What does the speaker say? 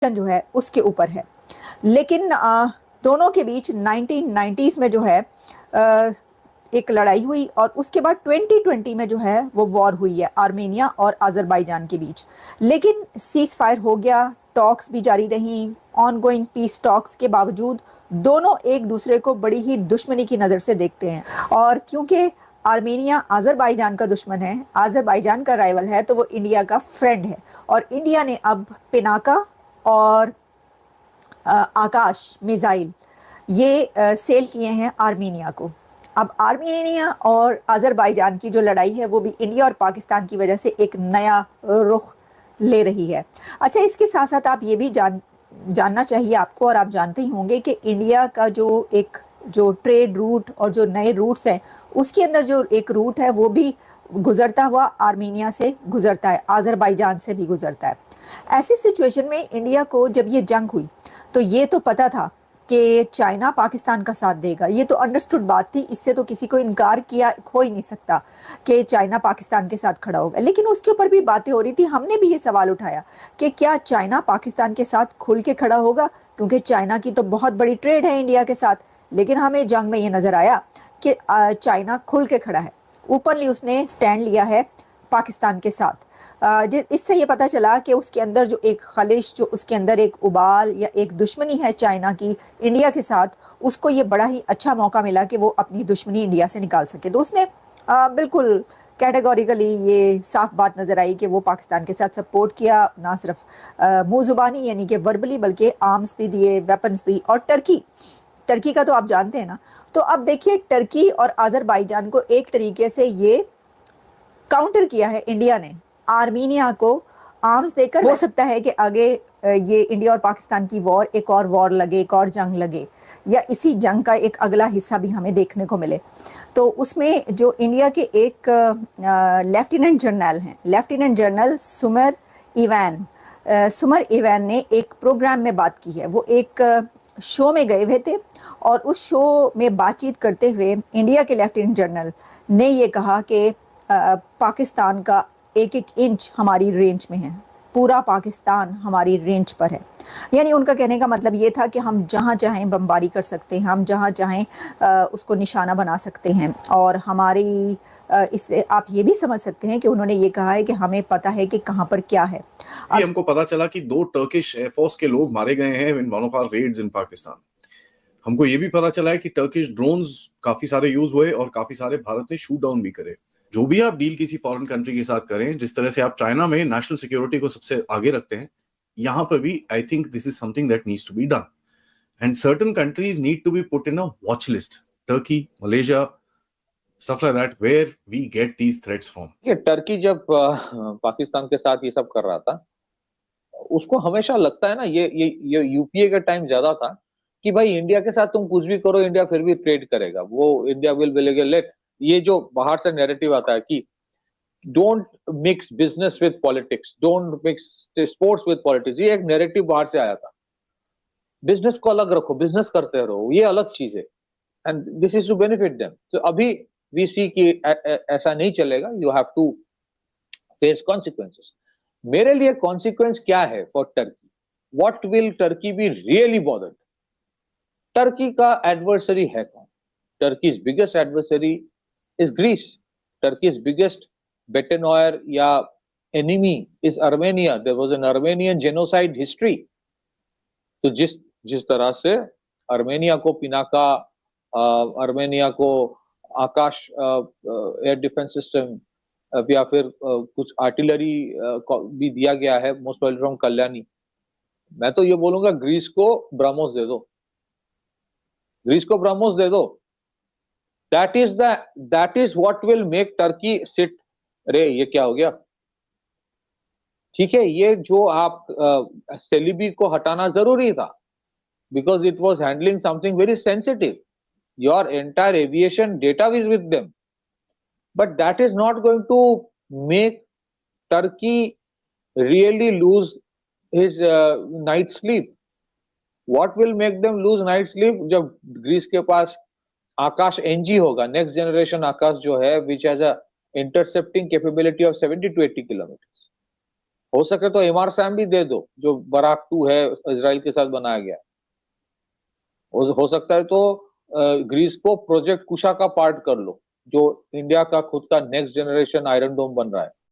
जो है उसके ऊपर है। लेकिन दोनों के बीच 1990s में जो है एक लड़ाई हुई और उसके बाद 2020 में जो है वो वॉर हुई है आर्मेनिया और अजरबैजान के बीच। लेकिन सीज फायर हो गया, टॉक्स भी जारी रही, ऑनगोइंग पीस टॉक्स के बावजूद दोनों एक दूसरे को बड़ी ही दुश्मनी की नज़र से देखते हैं। और क्योंकि आर्मेनिया अजरबैजान का दुश्मन है, अजरबैजान का राइवल है, तो वो इंडिया का फ्रेंड है। और इंडिया ने अब पिनाका और आकाश मिसाइल ये सेल किए हैं आर्मीनिया को। अब आर्मीनिया और अजरबैजान की जो लड़ाई है वो भी इंडिया और पाकिस्तान की वजह से एक नया रुख ले रही है। अच्छा, इसके साथ साथ आप ये भी जानना चाहिए आपको, और आप जानते ही होंगे कि इंडिया का जो ट्रेड रूट और जो नए रूट्स हैं उसके अंदर जो एक रूट है वो भी गुजरता हुआ आर्मीनिया से गुजरता है, अजरबैजान से भी गुजरता है। ऐसी सिचुएशन में इंडिया को जब ये जंग हुई तो ये तो पता था कि चाइना पाकिस्तान का साथ देगा, ये तो अंडरस्टूड बात थी, इससे तो किसी को इनकार किया हो ही नहीं सकता कि चाइना पाकिस्तान के साथ खड़ा होगा। लेकिन उसके ऊपर भी बातें हो रही थी, हमने भी ये सवाल उठाया कि क्या चाइना पाकिस्तान के साथ खुल के खड़ा होगा, क्योंकि चाइना की तो बहुत बड़ी ट्रेड है इंडिया के साथ। लेकिन हमें जंग में ये नजर आया कि चाइना खुल के खड़ा है, ओपनली उसने स्टैंड लिया है पाकिस्तान के साथ। इससे ये पता चला कि उसके अंदर जो एक खलिश, जो उसके अंदर एक उबाल या एक दुश्मनी है चाइना की इंडिया के साथ, उसको ये बड़ा ही अच्छा मौका मिला कि वो अपनी दुश्मनी इंडिया से निकाल सके। तो उसने बिल्कुल कैटेगोरिकली ये साफ बात नजर आई कि वो पाकिस्तान के साथ सपोर्ट किया, ना सिर्फ मुंह जुबानी यानी कि वर्बली, बल्कि आर्म्स भी दिए, वेपन्स भी। और टर्की का तो आप जानते हैं ना। तो अब देखिए, टर्की और अजरबैजान को एक तरीके से ये काउंटर किया है इंडिया ने, आर्मीनिया को आर्म्स देकर। हो सकता है कि आगे ये इंडिया और पाकिस्तान की वॉर, एक और वॉर लगे, एक और जंग लगे, या इसी जंग का एक अगला हिस्सा भी हमें देखने को मिले। तो उसमें जो इंडिया के एक लेफ्टिनेंट जनरल हैं, लेफ्टिनेंट जनरल सुमर इवान ने एक प्रोग्राम में बात की है। वो एक शो में गए हुए थे और उस शो में बातचीत करते हुए इंडिया के लेफ्टिनेंट जनरल ने ये कहा कि पाकिस्तान का एक एक इंच हमारी रेंज में है, पूरा पाकिस्तान हमारी रेंज पर है। यानी उनका कहने का मतलब ये था कि हम जहाँ चाहें बमबारी कर सकते हैं, हम जहाँ चाहें उसको निशाना बना सकते हैं। और हमारी इससे आप ये भी समझ सकते हैं कि उन्होंने ये कहा है कि हमें पता है कि कहाँ पर क्या है। हमको पता चला कि 2 टर्किश एयरफोर्स के लोग मारे गए हैं in one of our raids in Pakistan. हमको ये भी पता चला है कि टर्किश ड्रोन्स काफी सारे यूज हुए और काफी सारे भारत ने शूट डाउन भी करे। जो भी आप डील किसी फॉरेन कंट्री के साथ करें, जिस तरह से आप चाइना में नेशनल सिक्योरिटी को सबसे आगे रखते हैं, यहाँ पर भी I think this is something that needs to be done and certain countries need to be put in a watch list. Turkey, Malaysia, stuff like that, where we get these threats from. ये Turkey जब पाकिस्तान के साथ ये सब कर रहा था, उसको हमेशा लगता है ना, ये यूपीए का टाइम ज्यादा था कि भाई इंडिया के साथ तुम कुछ भी करो, इंडिया फिर भी ट्रेड करेगा, वो इंडिया विल लेट। ये जो बाहर से नैरेटिव आता है कि don't mix business with politics, don't mix sports with politics, ये एक नैरेटिव बाहर से आया था। बिजनेस को अलग रखो, बिजनेस करते रहो, ये अलग चीज है, and this is to benefit them. तो अभी वी सी कि ऐसा नहीं चलेगा, you have to face consequences. मेरे लिए कॉन्सिक्वेंस क्या है for Turkey? What will Turkey be really bothered? Turkey का एडवर्सरी है कौन? Turkey's biggest adversary is Greece. Turkey's biggest bete noire या enemy is Armenia. There was an Armenian genocide history. तो जिस तरह से अर्मेनिया को पिनाका, अर्मेनिया को आकाश एयर डिफेंस सिस्टम या फिर कुछ आर्टिलरी भी दिया गया है, मोस्ट वेल फ्रॉम कल्याणी। मैं तो ये बोलूंगा ग्रीस को ब्रह्मोस दे दो, ग्रीस को ब्रह्मोस दे दो। That is what will make Turkey sit. अरे ये क्या हो गया? ठीक है, ये जो आप सेलिबी को हटाना जरूरी था, because it was handling something very sensitive. Your entire aviation data is with them. But that is not going to make Turkey really lose his night sleep. What will make them lose night sleep? जब Greece के पास आकाश NG होगा, next generation आकाश जो है, which has a intercepting capability of 70 to 80 kilometers. हो सके तो MR Sam भी दे दो, जो बराक 2 है इजराइल के साथ बनाया गया। हो सकता है तो ग्रीस को प्रोजेक्ट कुशा का पार्ट कर लो, जो इंडिया का खुद का नेक्स्ट जनरेशन आयरन डोम बन रहा है।